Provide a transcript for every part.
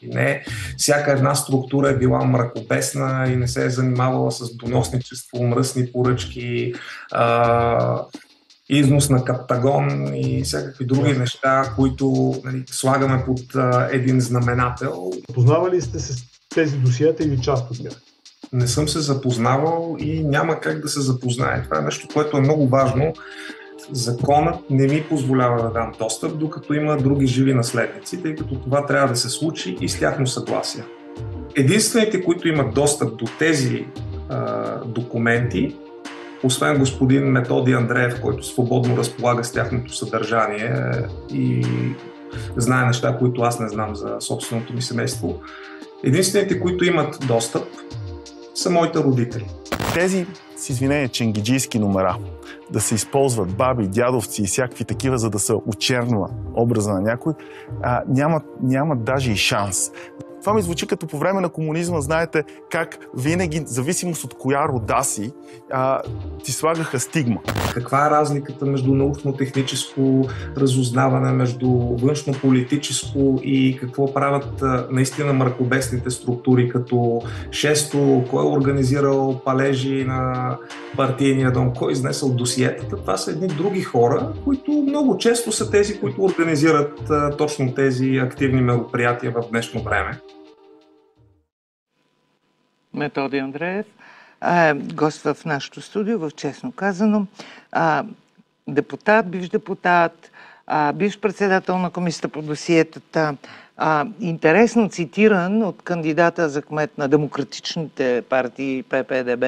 Не всяка една структура е била мракобесна и не се е занимавала с доносничество, мръсни поръчки, износ на каптагон и всякакви други неща, които, нали, слагаме под един знаменател. Познавали ли сте с тези досиета или част от тях? Не съм се запознавал и няма как да се запознае. Това е нещо, което е много важно. Законът не ми позволява да дам достъп, докато има други живи наследници, тъй като това трябва да се случи и с тяхно съгласие. Единствените, които имат достъп до тези документи, освен господин Методи Андреев, който свободно разполага с тяхното съдържание и знае неща, които аз не знам за собственото ми семейство, единствените, които имат достъп, са моите родители. Тези, с извинение, ченгиджийски номера, да се използват баби, дядовци и всякакви такива, за да се очернва образа на някой, нямат даже и шанс. Това ми звучи като по време на комунизма, знаете, как винаги, зависимост от коя рода си, ти слагаха стигма. Каква е разликата между научно-техническо разузнаване, между външно-политическо и какво правят наистина мракобесните структури, като шесто, кой е организирал палежи на партийния дом, кой е изнесъл досиетата. Това са едни други хора, които много често са тези, които организират точно тези активни мероприятия в днешно време. Методи Андреев, гост в нашото студио, в Честно казано, депутат, бивш депутат, бивш председател на комисията по досиетата, интересно цитиран от кандидата за кмет на демократичните партии ППДБ,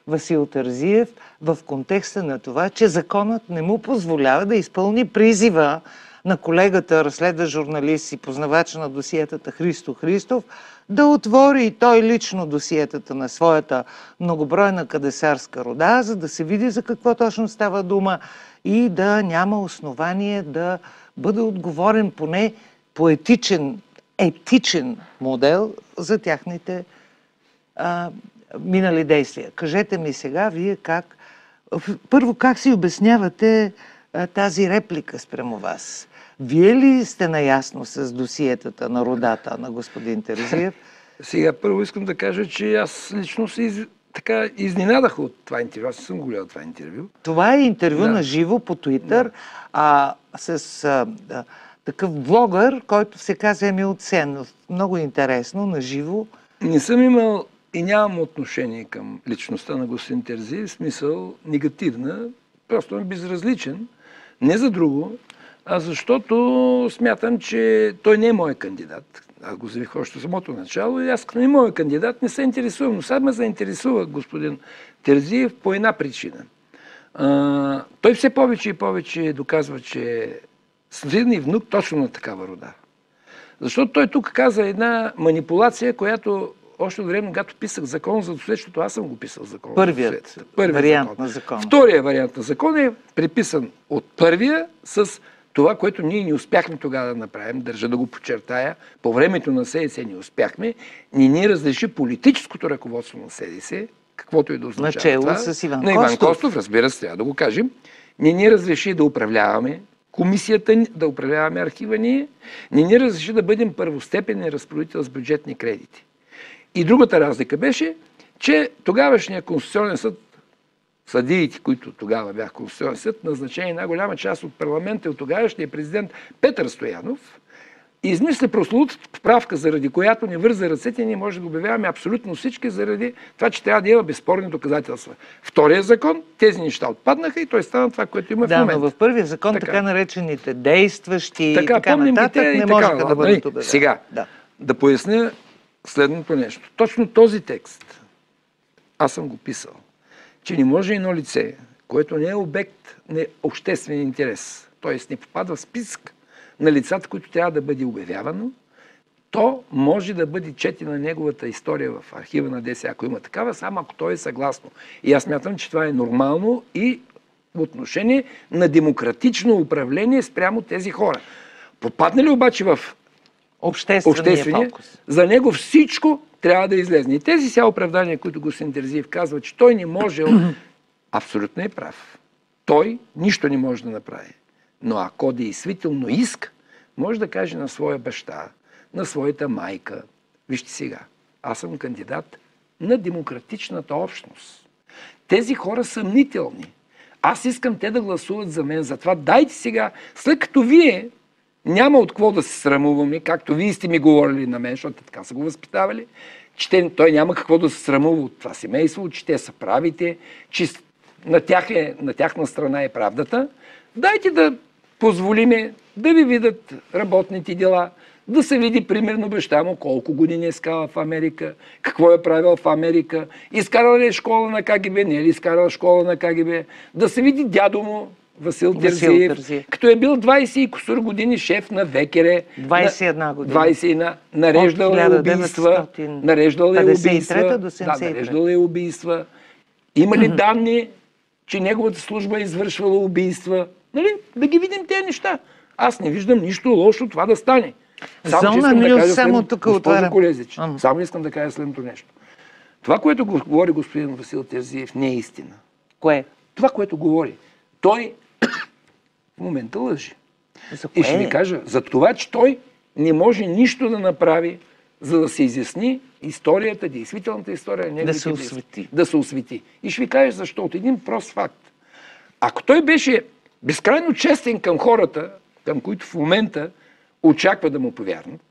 Васил Терзиев, в контекста на това, че законът не му позволява да изпълни призива на колегата, разследващ журналист и познавач на досиетата Христо Христов, да отвори и той лично досиетата на своята многобройна кадесарска рода, за да се види за какво точно става дума и да няма основание да бъде отговорен поне по етичен модел за тяхните минали действия. Кажете ми сега, вие първо как си обяснявате тази реплика спрямо вас? Вие ли сте наясно с досиетата на родата на господин Терзиев? Сега първо искам да кажа, че аз лично се изненадах от това интервю. Аз не съм гледал това интервю. Това е интервю на живо по Twitter с такъв блогър, който се казва Емил Ценов. Много интересно, на живо. Не съм имал и нямам отношение към личността на господин Терзиев, в смисъл негативна, просто е безразличен. Не за друго, а защото смятам, че той не е мой кандидат. Аз го заявих още самото начало и аз като не мой кандидат не се интересувам. Но сега ме заинтересува господин Терзиев по една причина. Той все повече и повече доказва, че е син и внук точно на такава рода. Защото той тук каза една манипулация, която още от време, когато писах закон за досиета, защото аз съм го писал закон. Първият вариант на закон. Втория вариант на закон е приписан от първия с това, което ние не успяхме тогава да направим, държа да го подчертая, по времето на СДС не успяхме, ни разреши политическото ръководство на СДС, каквото и да означава това. Начело с Иван на Иван Костов, разбира се, трябва да го кажем. Ни разреши да управляваме комисията, да управляваме архива ни разреши да бъдем първостепенен разпоредител с бюджетни кредити. И другата разлика беше, че тогавашния Конституционен съд, съдиите, които тогава бях Конституционен съд, назначени една голяма част от парламента и от тогавашния президент Петър Стоянов, измисли прословутата поправка, заради която ни върза ръцете, ние може да обявяваме абсолютно всички заради това, че трябва да има безспорни доказателства. Втория закон, тези неща отпаднаха и той стана това, което има в момента. Да, но в първия закон така наречените действащи и така нататък не можеха да бъдат обявени. Сега, да поясня следното нещо. Точно този текст, аз съм го писал, че не може едно лице, което не е обект на обществен интерес, т.е. не попада в списък на лицата, които трябва да бъде обявявано, то може да бъде четена неговата история в архива на ДС, ако има такава, само ако той е съгласно. И аз мятам, че това е нормално и в отношение на демократично управление спрямо тези хора. Попаднали обаче в обществения фокус, за него всичко трябва да излезне. И тези сега оправдания, които господин Терзиев казва, че той не може, абсолютно е прав. Той нищо не може да направи. Но ако действително иска, може да каже на своя баща, на своята майка. Вижте сега, аз съм кандидат на демократичната общност. Тези хора са съмнителни. Аз искам те да гласуват за мен. Затова дайте сега, след като вие няма от какво да се срамуваме, както вие сте ми говорили на мен, защото така са го възпитавали, че той няма какво да се срамува от това семейство, че те са правите, че на тяхна страна е правдата. Дайте да позволиме да ви видят работните дела, да се види примерно баща му колко години е скала в Америка, какво е правил в Америка, изкарал ли е школа на КГБ, не е ли изкарал школа на КГБ, да се види дядо му, Васил Терзиев, като е бил 20 и кусур години шеф на ВКР. 21 години. 21. Нареждал е убийства. Нареждал е убийства. Да, нареждал е убийства. Има ли данни, че неговата служба е извършвала убийства? Нали? Да ги видим тези неща. Аз не виждам нищо лошо това да стане. Зона Нюз само тук отварям. Само искам да кажа следното нещо. Това, което говори господин Васил Терзиев, не е истина. Кое? Това, което говори. Той в момента лъжи. И ще ви кажа, за това, че той не може нищо да направи, за да се изясни историята, действителната история. Да се освети. Да се освети. И ще ви кажа защо. От един прост факт. Ако той беше безкрайно честен към хората, към които в момента очаква да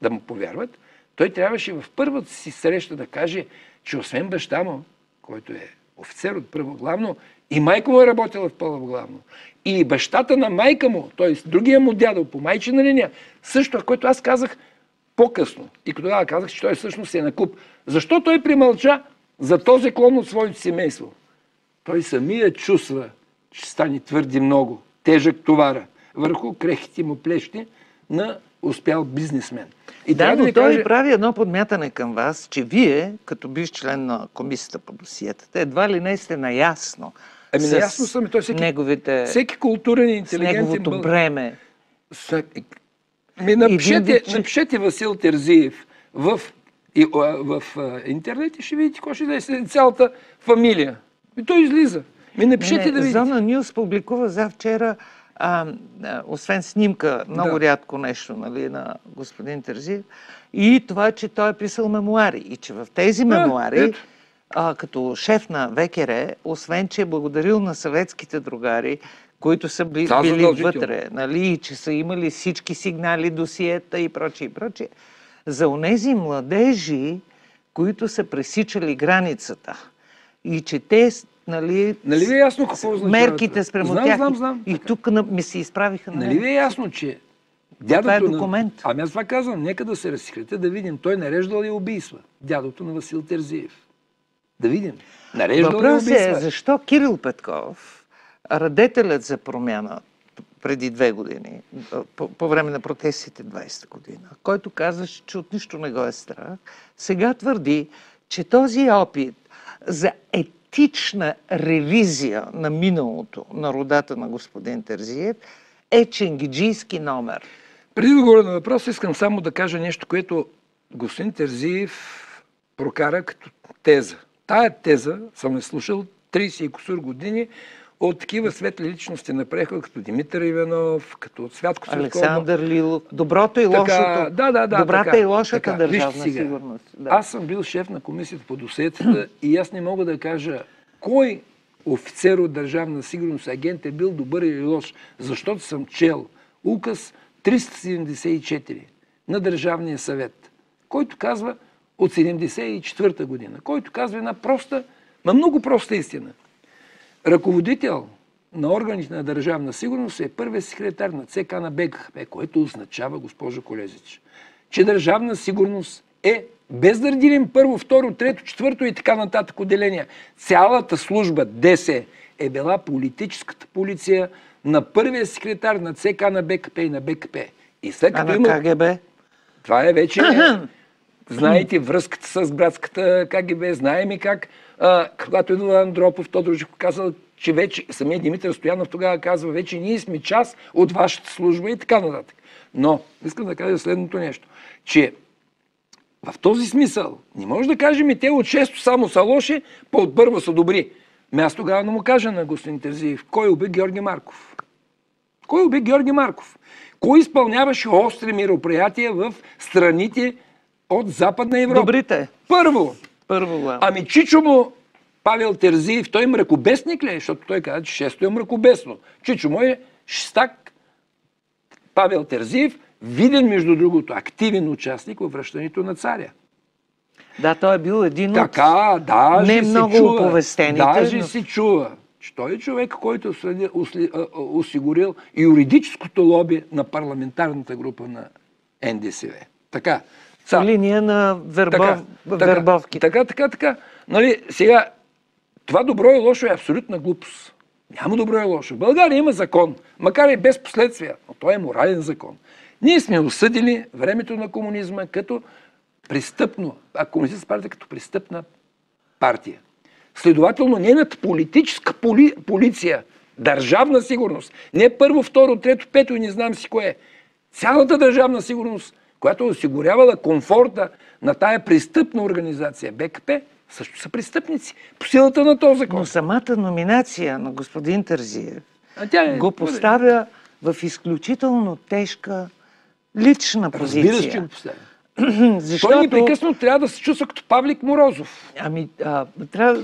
му повярват, той трябваше в първата си среща да каже, че освен баща му, който е офицер от първо главно, и майка му е работила в първо главно. И бащата на майка му, т.е. другия му дядо по майчина линия, също, което аз казах по-късно. И тогава казах, че той всъщност е на куп. Защо той примълча за този клон от своето семейство? Той самия чувства, че стане твърди много, тежък товара върху крехките му плещи на успял бизнесмен. И да, но той прави едно подмятане към вас, че вие, като бивш член на комисията по досиетата, едва ли не сте наясно наясно съм, той всеки културен и интелигентен неговото бреме. Напишете Васил Терзиев в интернет и ще видите какво ще да е цялата фамилия. И той излиза. Напишете да видите. Зона Нюз публикува завчера освен снимка, много рядко нещо, нали, на господин Терзиев, и това, че той е писал мемуари. И че в тези мемуари, като шеф на ВКР, освен, че е благодарил на съветските другари, които са били вътре, нали, и че са имали всички сигнали, досиета и прочее, за онези младежи, които са пресичали границата и че те, нали ви е ясно какво означава? Мерките спрямо тях. Знам. И тук ми се изправиха на Нали ви е ясно, че дядото това е документ. Ами аз това казвам, нека да се разсекрете, да видим. Той нареждал ли убийства? Дядото на Васил Терзиев. Да видим. Нареждал ли убийства? Въпросът е, защо Кирил Петков, радетелят за промяна преди 2 години, по време на протестите 20-та година, който казваше, че от нищо не го е страх, сега твърди, че този опит за етична ревизия на миналото на родата на господин Терзиев е ченгиджийски номер. Преди да говоря на въпрос, искам само да кажа нещо, което господин Терзиев прокара като теза. Тая теза съм слушал 30 и кусур години от такива светли личности на прехода, като Димитър Иванов, като Цвятко Цветков. Александър Лилов. Доброто и лошото. Добрата и лошата държавна сигурност. Да. Аз съм бил шеф на комисията по досиетата и аз не мога да кажа кой офицер от държавна сигурност, агент е бил добър или лош, защото съм чел указ 374 на Държавния съвет, който казва от 74-та година, който казва една проста, много проста истина. Ръководител на органите на държавна сигурност е първият секретар на ЦК на БКП, което означава, госпожо Колезич, че държавна сигурност е без да разделим първо, второ, трето, четвърто и така нататък отделения. Цялата служба ДС е била политическата полиция на първия секретар на ЦК на БКП и на БКП. И след като на КГБ? Това е вече... Знаете връзката с братската КГБ, знаем и как, когато идва Андропов, Тодоров казал, че вече самия Димитър Стоянов тогава казва, вече ние сме част от вашата служба и така нататък. Но искам да кажа следното нещо, че в този смисъл не може да кажем и те от често само са лоши, по-от първо са добри. Аз тогава не му кажа на господин Терзиев, кой уби Георги Марков? Кой убе Георги Марков? Кой изпълняваше остри мероприятия в страните от Западна Европа? Добрите. Първо. Първо. Ами Чичо му, Павел Терзиев, той мракобесник ли е? Защото той каза, че шесто е мракобесно. Чичо му е шестак. Павел Терзиев, виден между другото, активен участник във връщането на царя. Да, той е бил един Така, даже не много оповестените. Даже се чува, че той е човек, който осигурил юридическото лоби на парламентарната група на НДСВ. Така. По линия на вербовките. Така. Нали, сега, това добро и лошо е абсолютна глупост. Няма добро и лошо. В България има закон, макар и без последствия, но той е морален закон. Ние сме осъдили времето на комунизма като престъпно, а комунистическа партия като престъпна партия. Следователно, нейната политическа полиция, държавна сигурност, не първо, второ, трето, пето и не знам си кое, цялата държавна сигурност, която е осигурявала комфорта на тая престъпна организация БКП, също са престъпници. По силата на този закон. Но самата номинация на господин Терзиев го поставя поставя в изключително тежка лична позиция. Разбира се, че го поставя. Защото... Той непрекъснато трябва да се чувства като Павлик Морозов. Ами,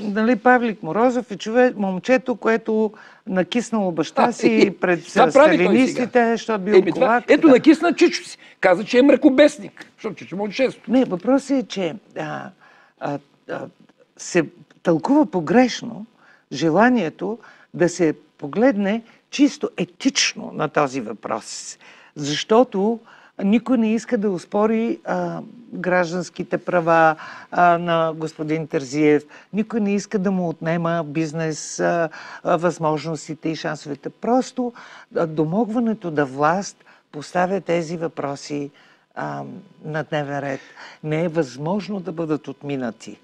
нали, Павлик Морозов е момчето, което накиснало баща си пред сталинистите, защото бил ковак. Ето накисна Чичо си. Каза, че е мракобесник. Защото Чичо му често. Не, въпросът е, че се тълкува погрешно желанието да се погледне чисто етично на този въпрос. Защото никой не иска да оспори гражданските права на господин Терзиев. Никой не иска да му отнема бизнес, възможностите и шансовете. Просто домогването да власт поставя тези въпроси на дневен ред. Не е възможно да бъдат отминати.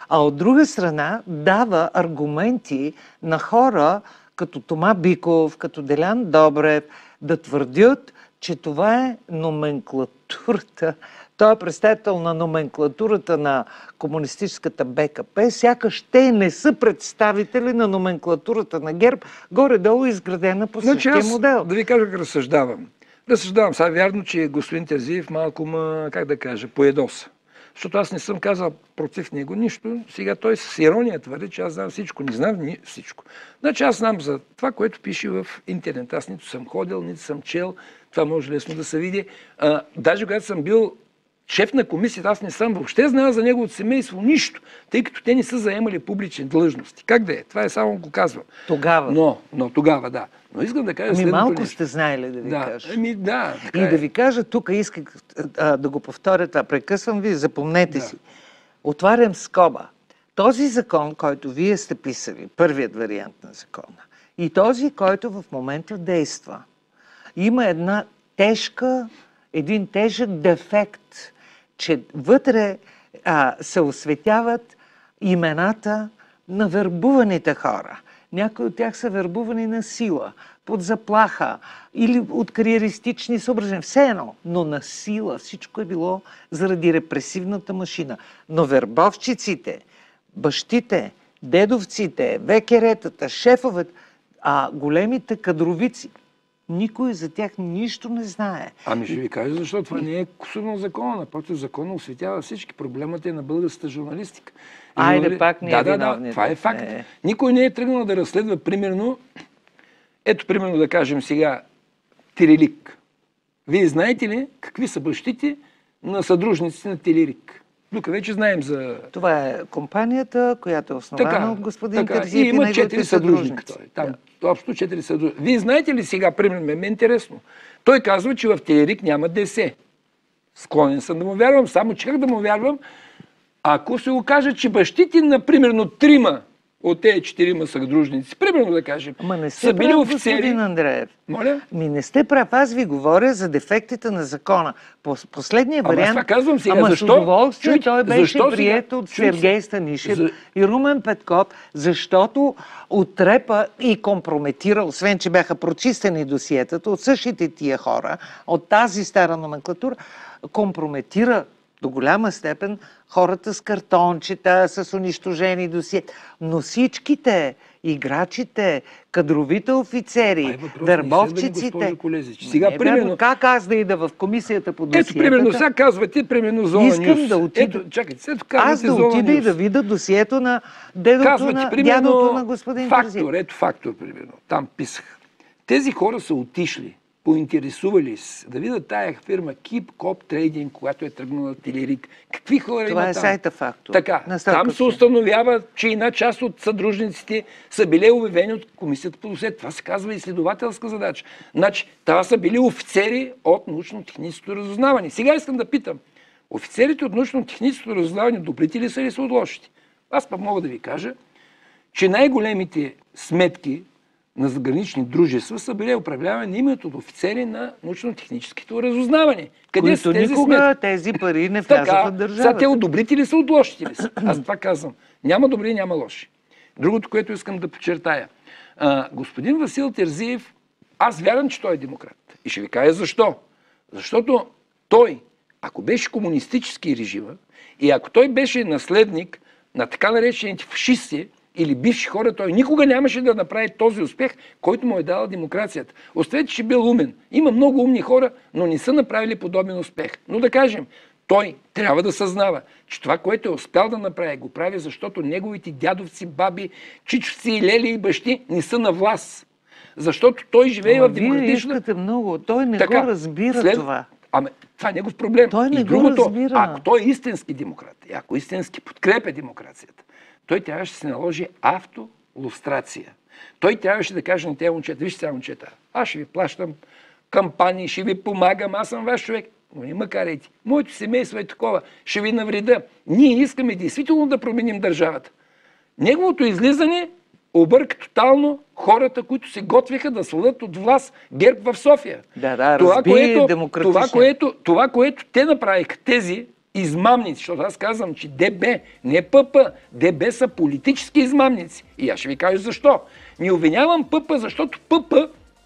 А от друга страна дава аргументи на хора като Тома Биков, като Делян Добрев, да твърдят, че това е номенклатурата. Той е представител на номенклатурата на комунистическата БКП, сякаш те не са представители на номенклатурата на ГЕРБ, горе-долу изградена по същия модел. Да ви кажа как разсъждавам. Разсъждавам. Сега вярно, че господин Терзиев малко поедоса. Защото аз не съм казал против него нищо. Сега той с ирония твърди, че аз знам всичко. Не знам всичко. Значи аз знам за това, което пише в интернет. Аз нито съм ходил, нито съм чел. Това може лесно да се види. Даже когато съм бил шеф на комисията, аз не съм въобще знал за неговото семейство нищо, тъй като те не са заемали публични длъжности. Как да е? Това е само го казвам. Тогава. Но тогава, да. Но искам да кажа следното малко нещо. сте знаели да ви кажа. Да. И да ви кажа, тук исках да го повторя това. Прекъсвам ви, запомнете си. Отварям скоба. Този закон, който вие сте писали, първият вариант на закона, и този, който в момента действа, има един тежък дефект, че вътре се осветяват имената на вербуваните хора. Някои от тях са вербувани на сила, под заплаха или от кариеристични съображения. Все едно, но на сила. Всичко е било заради репресивната машина. Но вербовчиците, бащите, дедовците, векеретата, шефовете, големите кадровици, никой за тях нищо не знае. Ами ще ви кажа, защото това не е кусур на закона. Напротив, закона осветява всички. Проблемът е на българската журналистика. Айде пак не е виновни. Да, това е факт. Никой не е тръгнал да разследва, примерно, примерно да кажем сега, Телелик. Вие знаете ли какви са бащите на съдружниците на Телелик? Тук вече знаем за... Това е компанията, която е основана от господин Терзиев и има 4 съдружника. Общо 4 съдружника. Вие знаете ли сега, примерно, ме е интересно. Той казва, че в Телерик няма ДС. Склонен съм да му вярвам, само че как да му вярвам, ако се окаже, че бащите, например, 3 от тези 4 съдружници, примерно да кажем, са били офицери. Господин Андреев. Моля? Не сте прав, аз ви говоря за дефектите на закона. Последния вариант... Аз казвам сега, защо? С удоволствие той беше приет от Сергей Станишев и Румен Петков, защото отрепа и компрометира, освен че бяха прочистени досиетата от същите тия хора, от тази стара номенклатура, компрометира до голяма степен хората с картончета, с унищожени досиета. Но всичките, играчите, кадровите офицери, вербовчиците... Сега, примерно... Как аз да ида в комисията по досиетата? Ето, примерно, сега казвате, примерно, Зона Нюс. Искам да отида... Ето, чакайте, аз да отида и да видя досието на дядото на господин Терзиев. Ето фактор, примерно. Там писах. Тези хора са отишли, поинтересували се, да видят тая фирма Keep Cop Trading, когато е тръгнала на Телерик. Какви хора това има е там? сайта Фактор. Така, там се установява, че една част от съдружниците са били обявени от комисията по досиета. Това се казва изследователска задача. Значи, това са били офицери от научно-техническото разузнаване. Сега искам да питам, офицерите от научно-техническото разузнаване добрите ли са или са от лошите? Аз пък мога да ви кажа, че най-големите сметки на загранични дружества са били управлявани именно от офицери на научно-техническото разузнаване. Къде са тези сметки? Тези пари не влязат в държавата. Сега те от добрите ли са, от лошите ли са? Аз това казвам. Няма добри, няма лоши. Другото, което искам да подчертая. Господин Васил Терзиев, аз вярвам, че той е демократ. И ще ви кажа защо. Защото той, ако беше комунистически режима и ако той беше наследник на така наречените фашисти или бивши хора, той никога нямаше да направи този успех, който му е дала демокрацията. Оставете, че бил умен. Има много умни хора, но не са направили подобен успех. Но да кажем, той трябва да съзнава, че това, което е успял да направи, го прави, защото неговите дядовци, баби, чичовци, лели и бащи не са на власт. Защото той живее в демократична... Вие искате много. Той не го разбира това. Това е негов проблем. Той не и другото, го разбира. ако той е истински демократ, и ако истински подкрепя демокрацията, той трябваше да се наложи автолустрация. Той трябваше да каже на тези момчета, вижте сега, момчета, аз ще ви плащам кампании, ще ви помагам, аз съм ваш човек. Но не ма карайте. Моето семейство е такова. Ще ви навреда. Ние искаме действително да променим държавата. Неговото излизане обърка тотално хората, които се готвиха да свалят от власт ГЕРБ в София. Това, което те направиха, тези измамници, защото аз казвам, че ДБ, не ПП, ДБ са политически измамници. И аз ще ви кажа защо. Не обвинявам ПП, защото ПП,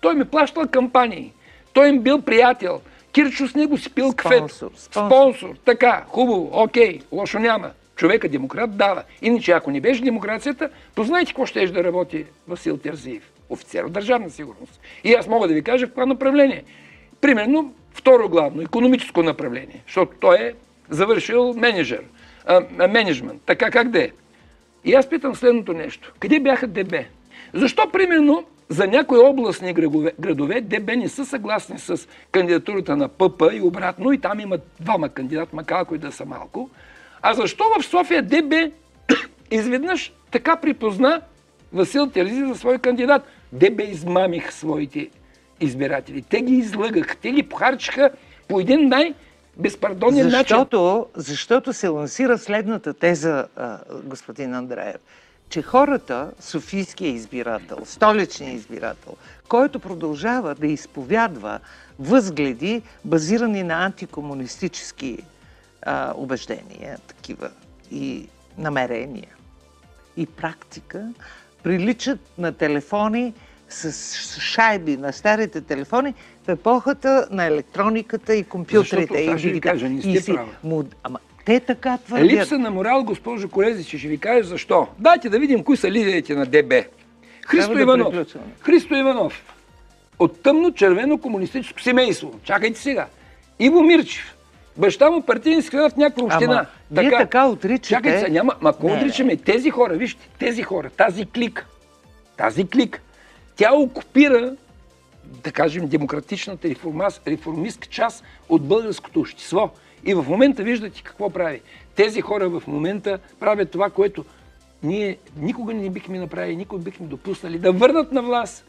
той ми плащал кампании. Той им бил приятел. Кирчо с него си пил кафето. Спонсор. Така, хубаво, окей, лошо няма. Човека демократ дава. Иначе, ако не беше демокрацията, познайте какво ще да работи Васил Терзиев. Офицер от държавна сигурност. И аз мога да ви кажа в това направление. Примерно, второ главно, икономическо направление. Защото той е завършил менеджмент. Така как да е. И аз питам следното нещо. Къде бяха ДБ? Защо, примерно, за някои областни градове ДБ не са съгласни с кандидатурата на ПП и обратно, и там има двама кандидати, макар и да са малко. А защо в София ДБ изведнъж така припозна Васил Терзиев за свой кандидат? ДБ измамих своите избиратели. Те ги излъгаха, те ги похарчиха по един безпардонен начин. Защото се лансира следната теза, господин Андреев, че хората, софийския избирател, столичния избирател, който продължава да изповядва възгледи, базирани на антикомунистически убеждения, такива и намерения и практика, приличат на телефони с шайби, на старите телефони в епохата на електрониката и компютрите. Защото, ще ви кажа, не сте права. Ама те така твърдят. Липса на морал, госпожо Колезич, ще ви кажа защо. Дайте да видим кои са лидерите на ДБ. Христо Иванов. От тъмно-червено комунистическо семейство. Чакайте сега. Иво Мирчев. Баща му партийен секретар в някаква община. Вие така отричате. Чакайте сега, няма. Ако отричаме тези хора, вижте, тези хора, тази клика, тя окупира, да кажем, демократичната реформистка част от българското общество. И в момента виждате какво прави. Тези хора в момента правят това, което ние никога не бихме направили, никога бихме допуснали да върнат на власт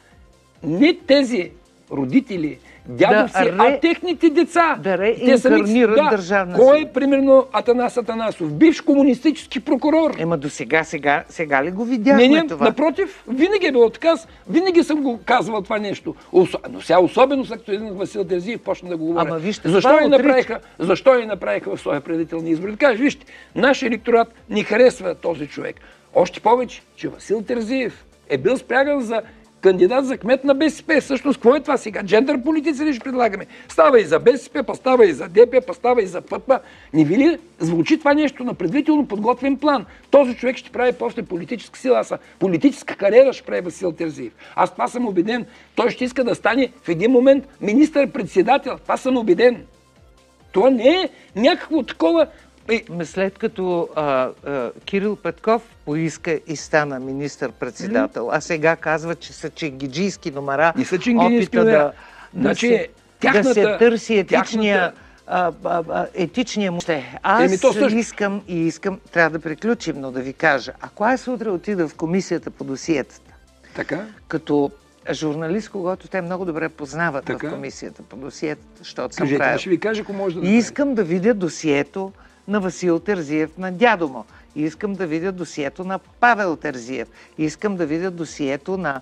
не тези родители, дядовци, а техните деца. Да реинкарнират държавна сила. Кой е, примерно, Атанас Атанасов? Бивш комунистически прокурор. Ема до сега ли го видяхме това? Напротив, винаги е било така. Винаги съм го казвал това нещо. Но сега особено след като един Васил Терзиев почна да го говори. Ама вижте, защо я направиха в своя предителни избори? Да кажеш, вижте, нашия електорат ни харесва този човек. Още повече, че Васил Терзиев е бил спряган за кандидат за кмет на БСП. Всъщност, какво е това сега? Джендър политици ли ще предлагаме? Става и за БСП, па става и за ДП, па става и за ПП. Не ви ли звучи това нещо на предварително подготвен план? Този човек ще прави после политическа сила. Политическа кариера ще прави Васил Терзиев. Аз това съм убеден. Той ще иска да стане в един момент министър-председател. Това съм убеден. Това не е някакво такова... След като Кирил Петков поиска и стана министър-председател, а сега казва, че са ченгиджийски номера, не са ченгиджийски опита да се търси етичния му. Аз искам, трябва да приключим, но да ви кажа, ако аз утре отида в комисията по досиетата, така? като журналист, когато те много добре познават в комисията по досиетата, защото съм правил. Ще ви кажа, ако може да искам да видя досието на Васил Терзиев, на дядо му. Искам да видя досието на Павел Терзиев. Искам да видя досието на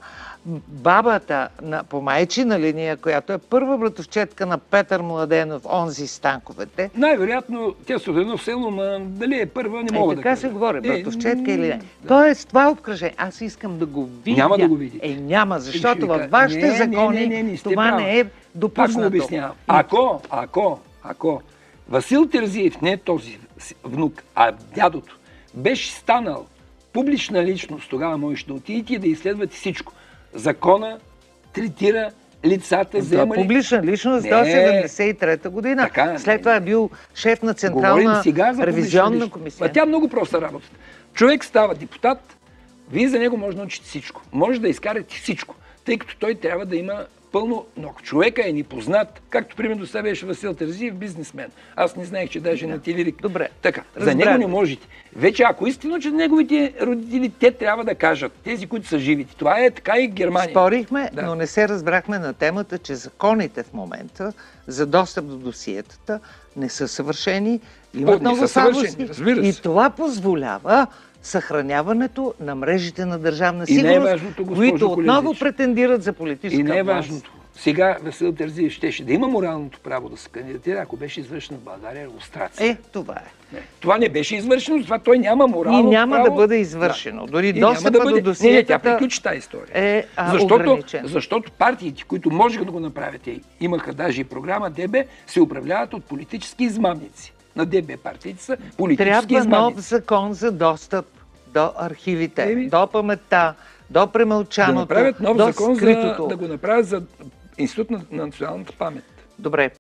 бабата по майчина линия, която е първа братовчетка на Петър Младенов, онзи Станковете. Най-вероятно тя се родена в село, но дали е първа, не мога да кажа. Така се говори, братовчетка или не. Тоест, това обкръжение, аз искам да го видя. Няма да го видите. Няма, защото във вашите закони това не е допуснато. Пак го обяснявам. Ако Васил Терзиев, не този внук, а дядото, беше станал публична личност, тогава можеш да отидете и да изследвате всичко. Закона третира лицата, вземали... Публична личност до 73-та година. Така, след това е бил шеф на Централна ревизионна комисия. Тя много проста работа. Човек става депутат, вие за него може да научите всичко. Може да изкарате всичко, тъй като той трябва да има пълно, но ако човека е непознат, както примерно до себе беше Васил Терзиев, бизнесмен. Аз не знаех, че даже на телевизия. Добре. Така, за него не можете. Вече ако истина, че неговите родители, те трябва да кажат, тези, които са живите. Това е така и в Германия. Спорихме, но не се разбрахме на темата, че законите в момента за достъп до досиетата не са съвършени, имат много слабости и това позволява съхраняването на мрежите на държавна сигурност, които отново претендират за политическа власт. И не е важното. Сега Васил Терзиев щеше да има моралното право да се кандидатира, ако беше извършена в България лустрация. Това е. Това не беше извършено, затова той няма морално право. И няма да бъде извършено. Дори достъпа до досиетата... Тя приключи тази история. Е ограничен. Защото партиите, които можеха да го направят, имаха даже и програма ДБ, се управляват от политически измамници. На ДБ партиите са политически измамници. Трябва нов закон за достъп до архивите, до паметта, до премълчаното, да направят нов до закон скритото. Да го направят за Институт на националната памет. Добре.